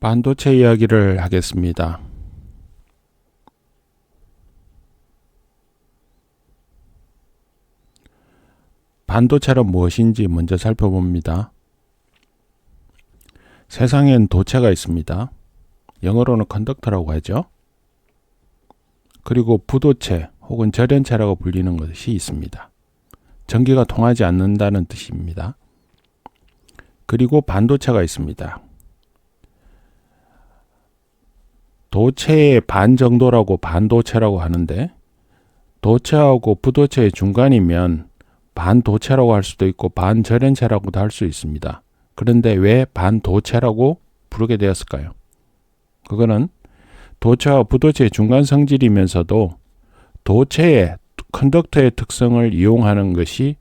반도체 이야기를 하겠습니다. 반도체란 무엇인지 먼저 살펴봅니다. 세상엔 도체가 있습니다. 영어로는 컨덕터라고 하죠. 그리고 부도체 혹은 절연체라고 불리는 것이 있습니다. 전기가 통하지 않는다는 뜻입니다. 그리고 반도체가 있습니다. 도체의 반 정도라고 반도체라고 하는데, 도체하고 부도체의 중간이면 반도체라고 할 수도 있고 반절연체라고도 할 수 있습니다. 그런데 왜 반도체라고 부르게 되었을까요? 그거는 도체와 부도체의 중간 성질이면서도 도체의 컨덕터의 특성을 이용하는 것이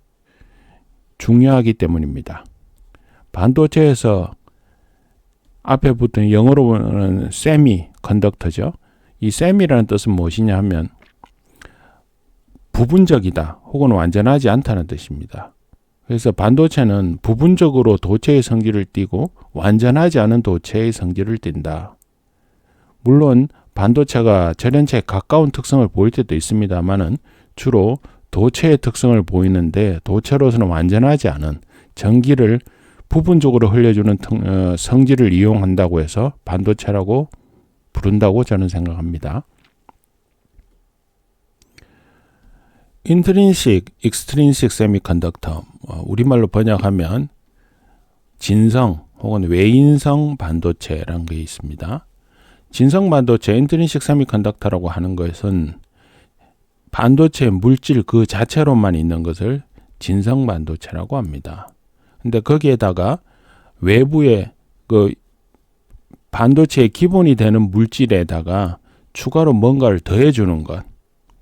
중요하기 때문입니다. 반도체에서 앞에 붙은 영어로 보면 세미 컨덕터죠. 이 세미라는 뜻은 무엇이냐 하면 부분적이다 혹은 완전하지 않다는 뜻입니다. 그래서 반도체는 부분적으로 도체의 성질을 띠고 완전하지 않은 도체의 성질을 띈다. 물론 반도체가 절연체에 가까운 특성을 보일 때도 있습니다만은 주로 도체의 특성을 보이는데, 도체로서는 완전하지 않은 전기를 부분적으로 흘려주는 성질을 이용한다고 해서 반도체라고 부른다고 저는 생각합니다. 인트린식, 익스트린식 세미컨덕터, 우리말로 번역하면 진성 혹은 외인성 반도체라는 게 있습니다. 진성 반도체, 인트린식 세미컨덕터라고 하는 것은 반도체 물질 그 자체로만 있는 것을 진성 반도체라고 합니다. 근데 거기에다가 외부에 그 반도체의 기본이 되는 물질에다가 추가로 뭔가를 더해주는 것,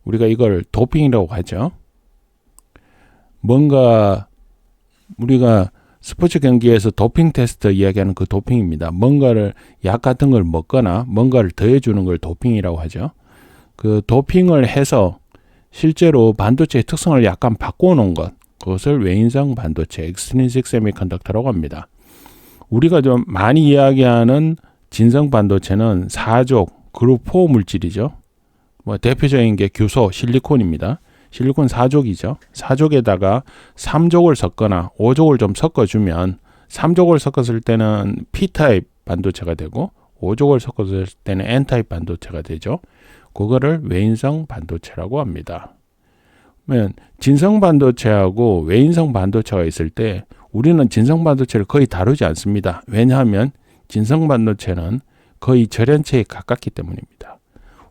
우리가 이걸 도핑이라고 하죠. 뭔가 우리가 스포츠 경기에서 도핑 테스트 이야기하는 그 도핑입니다. 뭔가를 약 같은 걸 먹거나 뭔가를 더해주는 걸 도핑이라고 하죠. 그 도핑을 해서 실제로 반도체의 특성을 약간 바꿔놓은 것, 그것을 외인성 반도체, extrinsic semiconductor라고 합니다. 우리가 좀 많이 이야기하는 진성 반도체는 4족 그룹 4 물질이죠. 대표적인 게 규소, 실리콘입니다. 실리콘 4족이죠. 4족에다가 3족을 섞거나 5족을 좀 섞어주면 3족을 섞었을 때는 P타입 반도체가 되고 5족을 섞었을 때는 N타입 반도체가 되죠. 그거를 외인성 반도체라고 합니다. 그러면 진성 반도체하고 외인성 반도체가 있을 때 우리는 진성 반도체를 거의 다루지 않습니다. 왜냐하면 진성 반도체는 거의 절연체에 가깝기 때문입니다.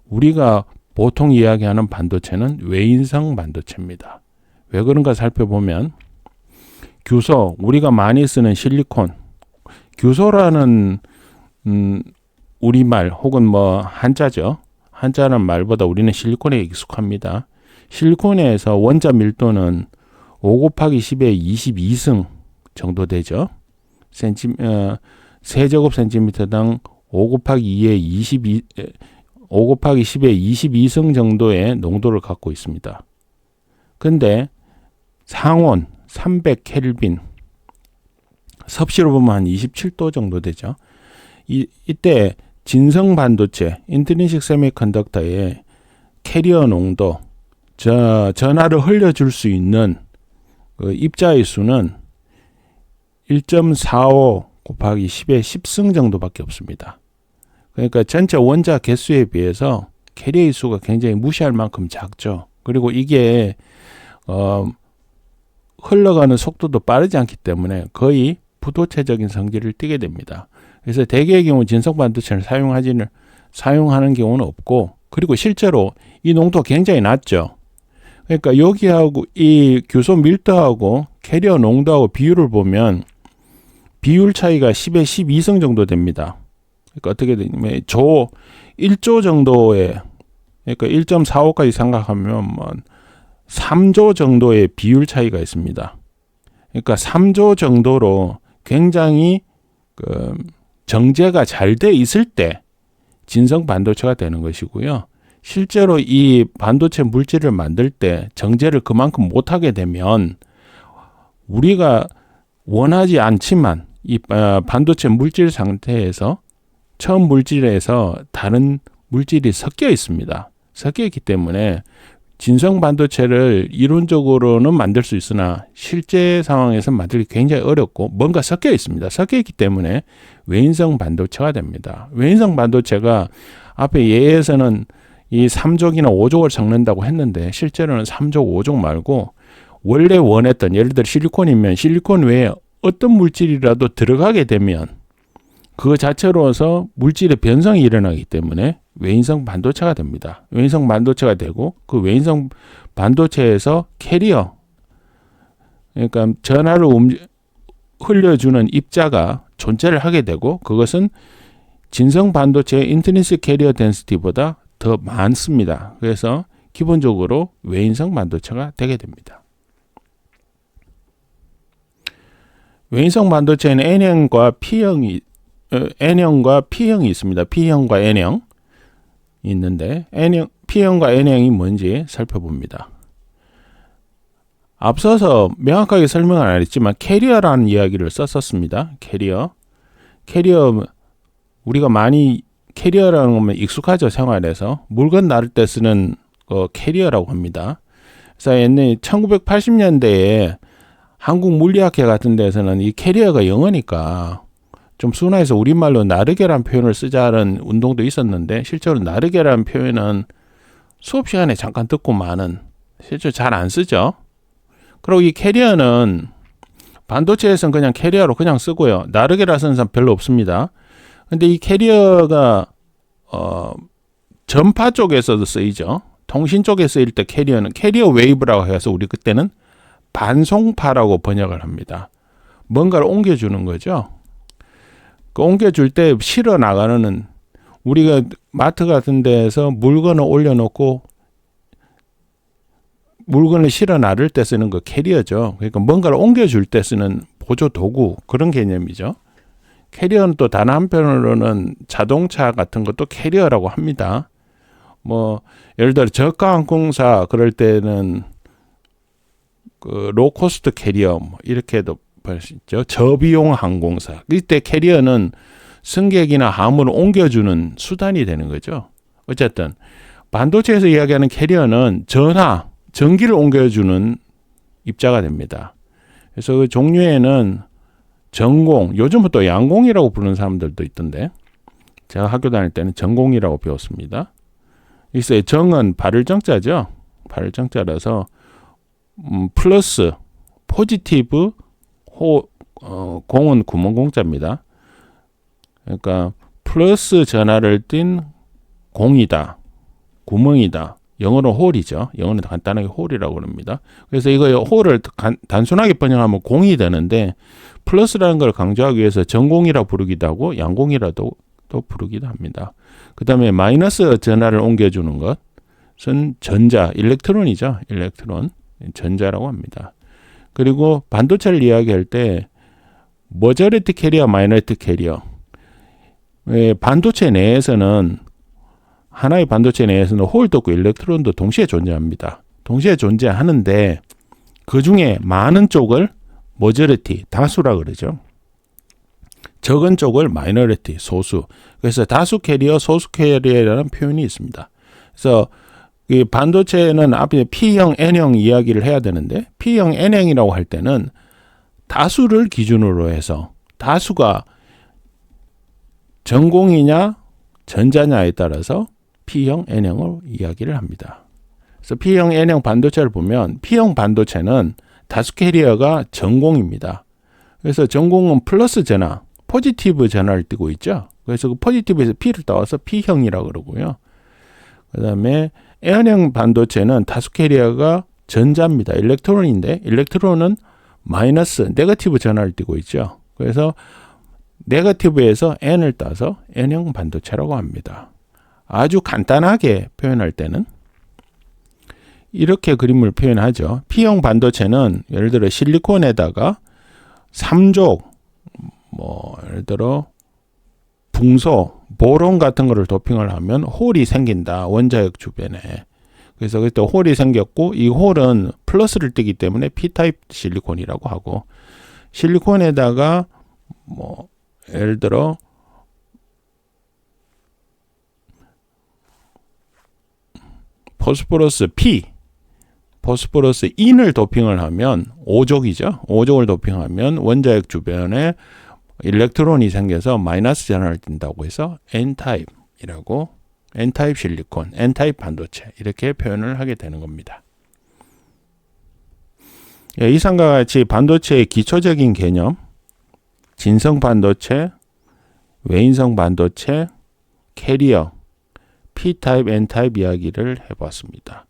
우리가 보통 이야기하는 반도체는 외인성 반도체입니다. 왜 그런가 살펴보면 규소, 우리가 많이 쓰는 실리콘, 규소라는 우리말 혹은 한자죠. 한자는 말보다 우리는 실리콘에 익숙합니다. 실리콘에서 원자 밀도는 5 곱하기 10의 22승 정도 되죠. 세제곱센티미터당 5 곱하기 2의 5 곱하기 10의 22승 정도의 농도를 갖고 있습니다. 근데 상온 300켈빈, 섭씨로 보면 한 27도 정도 되죠. 이때 진성 반도체, 인트린식 세미컨덕터의 캐리어 농도, 전하를 흘려줄 수 있는 그 입자의 수는 1.45 곱하기 10의 10승 정도밖에 없습니다. 그러니까 전체 원자 개수에 비해서 캐리어의 수가 굉장히 무시할 만큼 작죠. 그리고 이게 흘러가는 속도도 빠르지 않기 때문에 거의 부도체적인 성질을 띠게 됩니다. 그래서 대개의 경우 진성 반도체를 사용하는 경우는 없고, 그리고 실제로 이 농도가 굉장히 낮죠. 그러니까 여기하고 이 규소 밀도하고 캐리어 농도하고 비율을 보면 비율 차이가 10의 12승 정도 됩니다. 그러니까 어떻게 되냐면 1조 정도의, 그러니까 1.45까지 생각하면 3조 정도의 비율 차이가 있습니다. 그러니까 3조 정도로 굉장히 정제가 잘 돼 있을 때 진성 반도체가 되는 것이고요. 실제로 이 반도체 물질을 만들 때 정제를 그만큼 못하게 되면 우리가 원하지 않지만 이 반도체 물질 상태에서 처음 물질에서 다른 물질이 섞여 있습니다. 섞여 있기 때문에 진성 반도체를 이론적으로는 만들 수 있으나 실제 상황에서 만들기 굉장히 어렵고 뭔가 섞여 있습니다. 섞여 있기 때문에 외인성 반도체가 됩니다. 외인성 반도체가 앞에 예에서는 이 3족이나 5족을 섞는다고 했는데 실제로는 3족, 5족 말고 원래 원했던, 예를 들어 실리콘이면 실리콘 외에 어떤 물질이라도 들어가게 되면 그 자체로서 물질의 변성이 일어나기 때문에 외인성 반도체가 됩니다. 외인성 반도체가 되고 그 외인성 반도체에서 캐리어, 그러니까 전하를 흘려주는 입자가 존재를 하게 되고 그것은 진성 반도체의 인트린식 캐리어 덴시티보다 더 많습니다. 그래서 기본적으로 외인성 반도체가 되게 됩니다. 외인성 반도체는 N형과 P형이 있습니다. P형과 N형 있는데 P형과 N형이 뭔지 살펴봅니다. 앞서서 명확하게 설명을 안 했지만 캐리어라는 이야기를 썼었습니다. 캐리어 우리가 많이 캐리어라는 거면 익숙하죠. 생활에서 물건 나를 때 쓰는 캐리어라고 합니다. 그래서 옛날 1980년대에 한국 물리학회 같은 데서는 이 캐리어가 영어니까 좀 순화해서 우리말로 나르게라는 표현을 쓰자는 운동도 있었는데 실제로 나르게라는 표현은 수업 시간에 잠깐 듣고 마는, 실제로 잘 안 쓰죠. 그리고 이 캐리어는 반도체에서는 그냥 캐리어로 그냥 쓰고요. 나르게라 쓰는 사람 별로 없습니다. 근데 이 캐리어가 전파 쪽에서도 쓰이죠. 통신 쪽에 쓰일 때 캐리어는 캐리어 웨이브라고 해서 우리 그때는 반송파라고 번역을 합니다. 뭔가를 옮겨주는 거죠. 그 옮겨줄 때 실어 나가는, 우리가 마트 같은 데에서 물건을 올려놓고 물건을 실어 나를 때 쓰는 거 캐리어죠. 그러니까 뭔가를 옮겨줄 때 쓰는 보조 도구, 그런 개념이죠. 캐리어는 또 단 한편으로는 자동차 같은 것도 캐리어라고 합니다. 뭐 예를 들어 저가 항공사 그럴 때는 그 로코스트 캐리어 이렇게도 볼 수 있죠. 저비용 항공사. 이때 캐리어는 승객이나 화물을 옮겨주는 수단이 되는 거죠. 어쨌든 반도체에서 이야기하는 캐리어는 전기를 옮겨주는 입자가 됩니다. 그래서 그 종류에는 전공, 요즘은 또 양공이라고 부르는 사람들도 있던데 제가 학교 다닐 때는 전공이라고 배웠습니다. 있어요. 정은 발을 정자죠. 발을 정자라서 플러스, 포지티브, 공은 구멍공자입니다. 그러니까 플러스 전하를 띤 공이다, 구멍이다. 영어로 홀이죠. 영어는 간단하게 홀이라고 합니다. 그래서 이거 홀을 단순하게 번역하면 공이 되는데 플러스라는 걸 강조하기 위해서 전공이라 부르기도 하고 양공이라도 또 부르기도 합니다. 그 다음에 마이너스 전하를 옮겨주는 것은 전자, 일렉트론이죠. 일렉트론, 전자라고 합니다. 그리고 반도체를 이야기할 때 머저리티 캐리어, 마이너리티 캐리어. 반도체 내에서는 하나의 반도체 내에서는 홀도 있고 일렉트론도 동시에 존재합니다. 동시에 존재하는데 그 중에 많은 쪽을 머저리티, 다수라 그러죠. 적은 쪽을 마이너리티, 소수. 그래서 다수 캐리어, 소수 캐리어라는 표현이 있습니다. 그래서 이 반도체는 앞에 P형, N형 이야기를 해야 되는데 P형, N형이라고 할 때는 다수를 기준으로 해서 다수가 전공이냐 전자냐에 따라서 P형, N형을 이야기를 합니다. 그래서 P형, N형 반도체를 보면 P형 반도체는 다수 캐리어가 전공입니다. 그래서 전공은 플러스 전하, 포지티브 전하를 띠고 있죠. 그래서 그 포지티브에서 P를 따와서 P형이라고 그러고요. 그 다음에 N형 반도체는 다수 캐리어가 전자입니다. 일렉트론인데 일렉트론은 마이너스, 네거티브 전하를 띠고 있죠. 그래서 네거티브에서 N을 따서 N형 반도체라고 합니다. 아주 간단하게 표현할 때는 이렇게 그림을 표현하죠. P형 반도체는 예를 들어 실리콘에다가 3족, 예를 들어 붕소, 보론 같은 거를 도핑을 하면 홀이 생긴다. 원자역 주변에. 그래서 그때 홀이 생겼고 이 홀은 플러스를 띠기 때문에 P타입 실리콘이라고 하고 실리콘에다가 예를 들어 포스포러스 P, 포스포러스 In을 도핑을 하면 O족이죠. O족을 도핑하면 원자핵 주변에 일렉트론이 생겨서 마이너스 전하를 띈다고 해서 N타입이라고, N타입 실리콘, N타입 반도체 이렇게 표현을 하게 되는 겁니다. 이상과 같이 반도체의 기초적인 개념, 진성 반도체, 외인성 반도체, 캐리어, P타입, N타입 이야기를 해봤습니다.